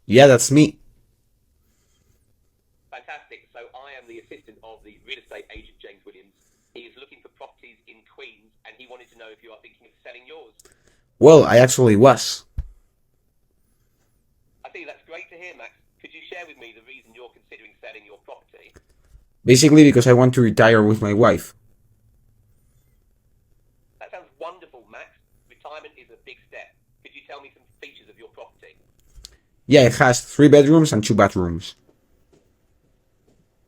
Yeah, that's me. Fantastic. So I am the assistant of the real estate agent, James Williams. He is looking for properties in Queens, and he wanted to know if you are thinking of selling yours. Well, I actually was. I think that's great to hear, Max. Could you share with me the reason you're considering selling your property? Basically because I want to retire with my wife. That sounds wonderful, Max. Retirement is a big step. Could you tell me some features of your property? Yeah, it has 3 bedrooms and 2 bathrooms.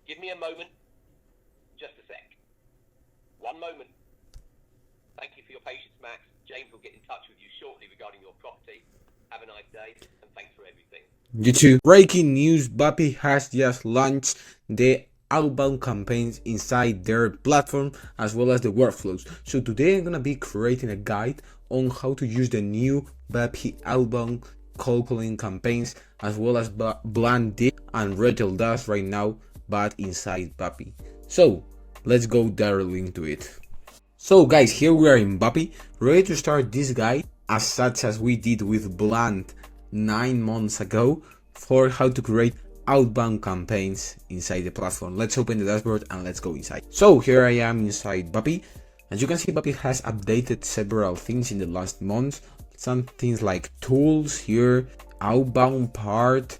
Give me a moment. Just a sec. One moment. Thank you for your patience, Max. James will get in touch with you shortly regarding your property. Have a nice day, and thanks for everything. You too. Breaking news, Vapi has just launched the outbound campaigns inside their platform as well as the workflows. So today I'm gonna be creating a guide on how to use the new Vapi outbound cold calling campaigns as well as Bland did and Retail does right now, but inside Vapi. So let's go directly into it. So guys, here we are in Vapi, ready to start this guide as such as we did with Bland 9 months ago for how to create outbound campaigns inside the platform. Let's open the dashboard and let's go inside. So here I am inside Vapi. As you can see, Vapi has updated several things in the last month. Some things like tools here, outbound part,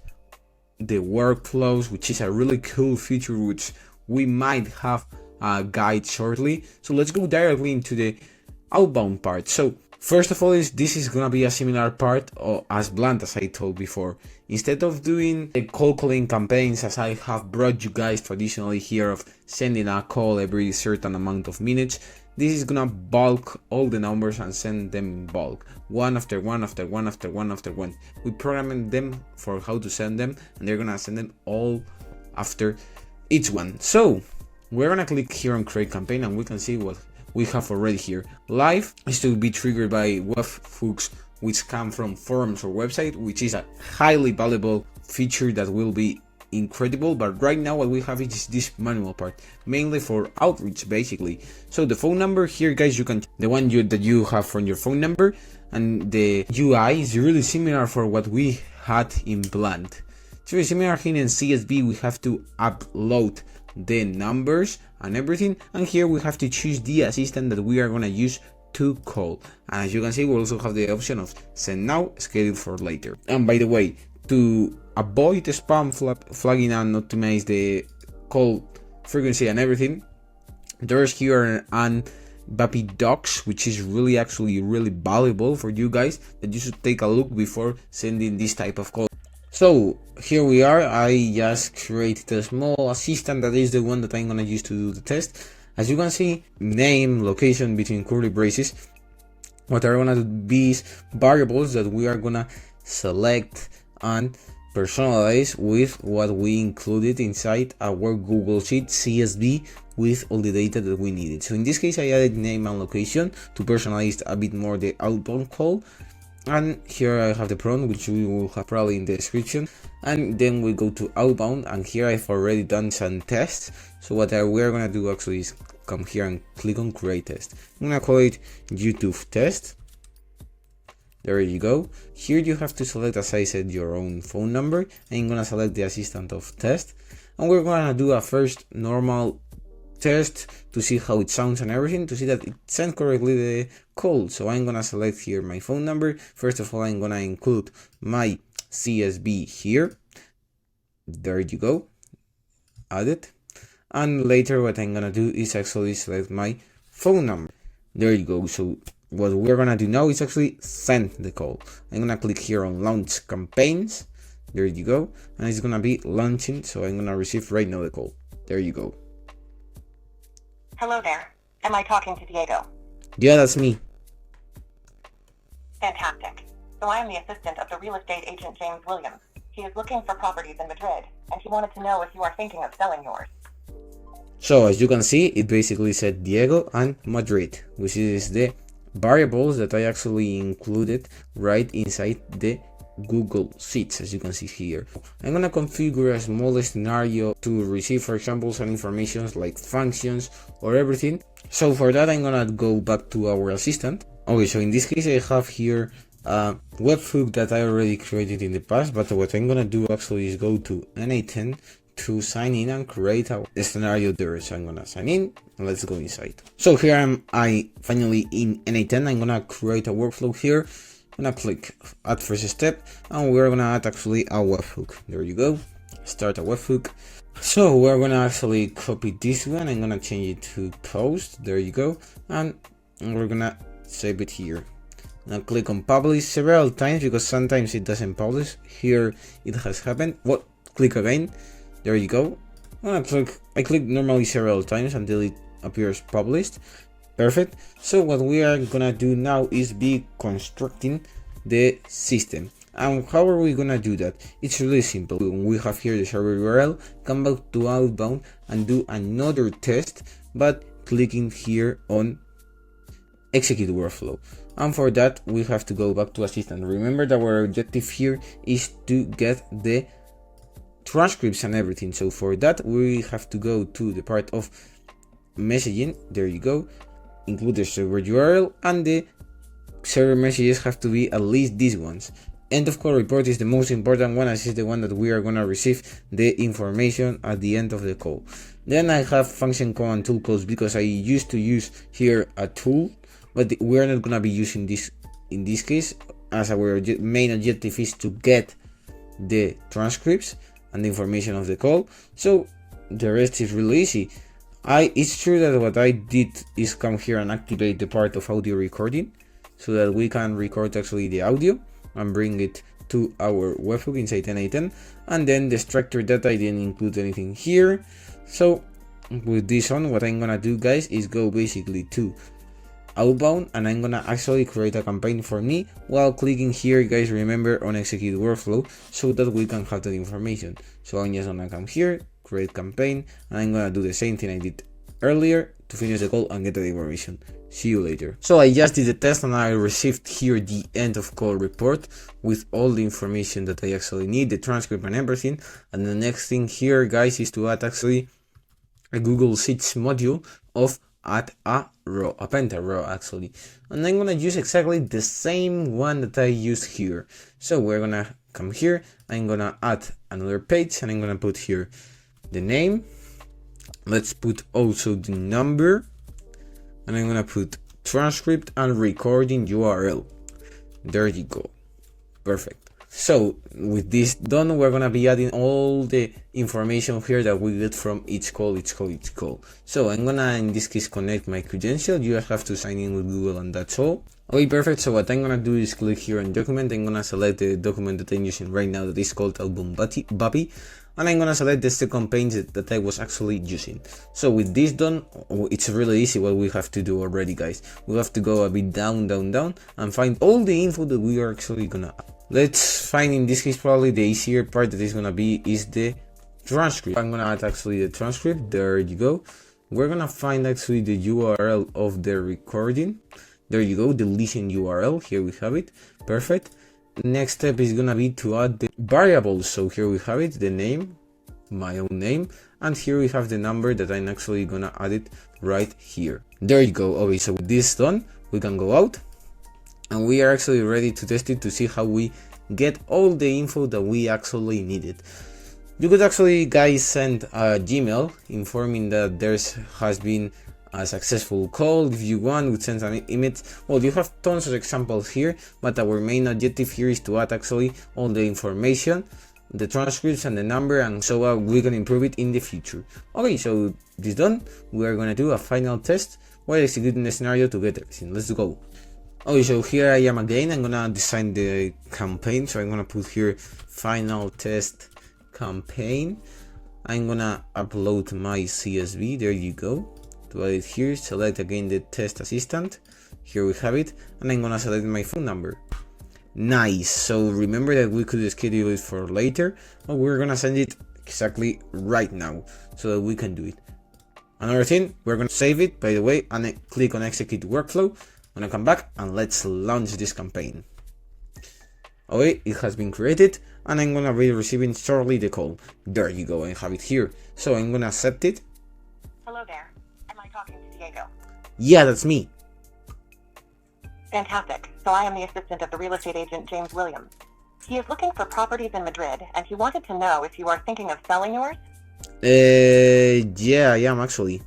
the workflows, which is a really cool feature which we might have a guide shortly. So let's go directly into the outbound part. So first of all, this is gonna be a similar part as Blunt, as I told before. Instead of doing the cold calling campaigns as I have brought you guys traditionally here of sending a call every certain amount of minutes, this is gonna bulk all the numbers and send them in bulk, one after one after one after one after one. We programmed them for how to send them, and they're gonna send them all after each one. So we're gonna click here on create campaign and we can see what we have already here. Live is to be triggered by webhooks which come from forums or website, which is a highly valuable feature that will be incredible. But right now what we have is this manual part, mainly for outreach basically. So the phone number here, guys, you can the one that you have from your phone number, and the UI is really similar for what we had in Bland. It's very similar here in CSV. We have to upload the numbers and everything, and here we have to choose the assistant that we are gonna use to call. And as you can see, we also have the option of send now, schedule for later. And by the way, to avoid the spam flagging and optimize the call frequency and everything, there's here an Vapi docs, which is really valuable for you guys, that you should take a look before sending this type of call. So here we are. I just created a small assistant that is the one that I'm gonna use to do the test. As you can see, name, location between curly braces. What are gonna be is variables that we are gonna select and personalize with what we included inside our Google Sheet CSV with all the data that we needed. So in this case, I added name and location to personalize a bit more the outbound call. And here I have the prompt, which we will have probably in the description. And then we go to outbound, and here I've already done some tests. So what we're gonna do actually is come here and click on create test. I'm gonna call it YouTube test. There you go. Here you have to select, as I said, your own phone number. I'm gonna select the assistant of test, and we're gonna do a first normal test to see how it sounds and everything, to see that it sent correctly the call. So I'm gonna select here my phone number. First of all, I'm gonna include my CSV here. There you go, add it. And later what I'm gonna do is actually select my phone number. There you go. So what we're gonna do now is actually send the call. I'm gonna click here on launch campaigns. There you go, and it's gonna be launching, so I'm gonna receive right now the call. There you go. Hello there. Am I talking to Diego? Yeah, that's me. Fantastic. So I am the assistant of the real estate agent James Williams. He is looking for properties in Madrid, and he wanted to know if you are thinking of selling yours. So as you can see, it basically said Diego and Madrid, which is the variables that I actually included right inside the Google Sheets, as you can see here. I'm gonna configure a small scenario to receive, for example, some information like functions or everything. So for that, I'm gonna go back to our assistant. Okay, so in this case, I have here webhook that I already created in the past, but what I'm gonna do actually is go to NA10 to sign in and create a scenario there. So I'm gonna sign in and let's go inside. So here I finally in NA10. I'm gonna create a workflow here. I'm gonna click add first step and we're gonna add actually a webhook. There you go, start a webhook. So we're gonna actually copy this one. I'm gonna change it to post. There you go, and we're gonna save it here. Now click on publish several times because sometimes it doesn't publish. Here it has happened. Well, click again. There you go. I click normally several times until it appears published. Perfect. So what we are gonna do now is be constructing the system. And how are we gonna do that? It's really simple. We have here the server URL, come back to Outbound and do another test, but clicking here on execute workflow. And for that, we have to go back to assistant. Remember that our objective here is to get the transcripts and everything. So for that, we have to go to the part of messaging. There you go. Include the server URL and the server messages have to be at least these ones. End of call report is the most important one, as is the one that we are gonna receive the information at the end of the call. Then I have function call and tool calls because I used to use here a tool, but we're not gonna be using this in this case, as our main objective is to get the transcripts and the information of the call. So the rest is really easy. It's true that what I did is come here and activate the part of audio recording so that we can record actually the audio and bring it to our webhook inside NA10, and then the structure data I didn't include anything here. So with this on, what I'm gonna do guys is go basically to Outbound and I'm gonna actually create a campaign for me while clicking here, guys, remember, on execute workflow so that we can have that information. So I'm just gonna come here, create campaign, and I'm gonna do the same thing I did earlier to finish the call and get the information. See you later. So I just did the test and I received here the end of call report with all the information that I actually need, the transcript and everything. And the next thing here, guys, is to add actually a Google Sheets module of add a row, a penta row actually. And I'm gonna use exactly the same one that I used here. So we're gonna come here, I'm gonna add another page and I'm gonna put here the name. Let's put also the number. And I'm gonna put transcript and recording URL. There you go. Perfect. So with this done, we're gonna be adding all the information here that we get from each call. So I'm gonna in this case connect my credential. You just have to sign in with Google and that's all. Okay, perfect. So what I'm gonna do is click here on document. I'm gonna select the document that I'm using right now that is called Outbound Vapi. And I'm gonna select the second page that I was actually using. So with this done, it's really easy what we have to do already, guys. We have to go a bit down and find all the info that we are actually gonna add. Let's find, in this case, probably the easier part that is gonna be is the transcript. I'm gonna add actually the transcript. There you go. We're gonna find actually the URL of the recording. There you go, the listen URL. Here we have it. Perfect. Next step is gonna be to add the variables. So here we have it, the name, my own name, and here we have the number that I'm actually gonna add it right here. There you go. Okay, so with this done, we can go out and we are actually ready to test it to see how we get all the info that we actually needed. You could actually, guys, send a Gmail informing that has been a successful call. If you want, we send an image. Well, you have tons of examples here, but our main objective here is to add actually all the information, the transcripts and the number, and so we can improve it in the future. Okay, so this done, we are gonna do a final test while executing the scenario to get everything. Let's go. Okay, so here I am again. I'm gonna design the campaign. So I'm gonna put here final test campaign. I'm gonna upload my CSV. There you go. To add it here, select again the test assistant. Here we have it, and I'm gonna select my phone number. Nice. So remember that we could schedule it for later, but we're gonna send it exactly right now so that we can do it. Another thing, we're gonna save it, by the way, and click on execute workflow. I'm gonna come back and let's launch this campaign. Okay, it has been created and I'm gonna be receiving shortly the call. There you go, I have it here. So I'm gonna accept it. Hello there. Am I talking to Diego? Yeah, that's me. Fantastic. So I am the assistant of the real estate agent James Williams. He is looking for properties in Madrid, and he wanted to know if you are thinking of selling yours? Yeah, I am actually.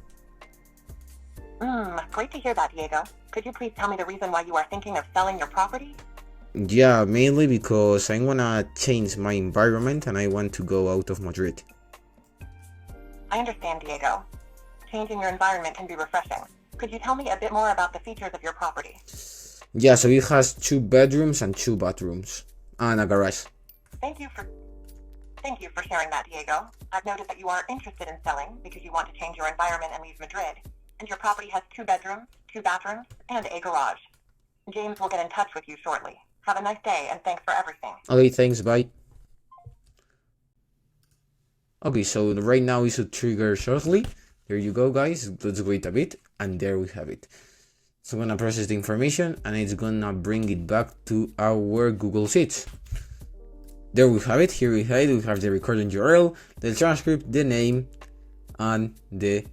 Great to hear that, Diego. Could you please tell me the reason why you are thinking of selling your property? Yeah, mainly because I wanna change my environment and I want to go out of Madrid. I understand, Diego. Changing your environment can be refreshing. Could you tell me a bit more about the features of your property? Yeah, so it has 2 bedrooms and 2 bathrooms and a garage. Thank you for sharing that, Diego. I've noted that you are interested in selling because you want to change your environment and leave Madrid, and your property has 2 bedrooms, 2 bathrooms, and a garage. James will get in touch with you shortly. Have a nice day, and thanks for everything. Okay, thanks, bye. Okay, so right now it should trigger shortly. There you go, guys. Let's wait a bit, and there we have it. So I'm gonna process the information, and it's gonna bring it back to our Google Sheets. There we have it. Here we have it. We have the recording URL, the transcript, the name, and the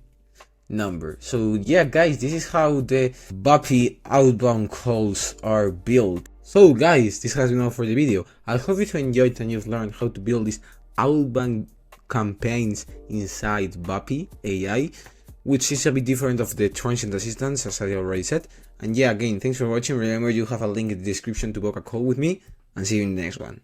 number. So yeah, guys, this is how the Vapi outbound calls are built. So guys, this has been all for the video. I hope you enjoyed and you've learned how to build these outbound campaigns inside Vapi AI, which is a bit different of the transient assistance, as I already said. And yeah, again, thanks for watching. Remember, you have a link in the description to book a call with me, and see you in the next one.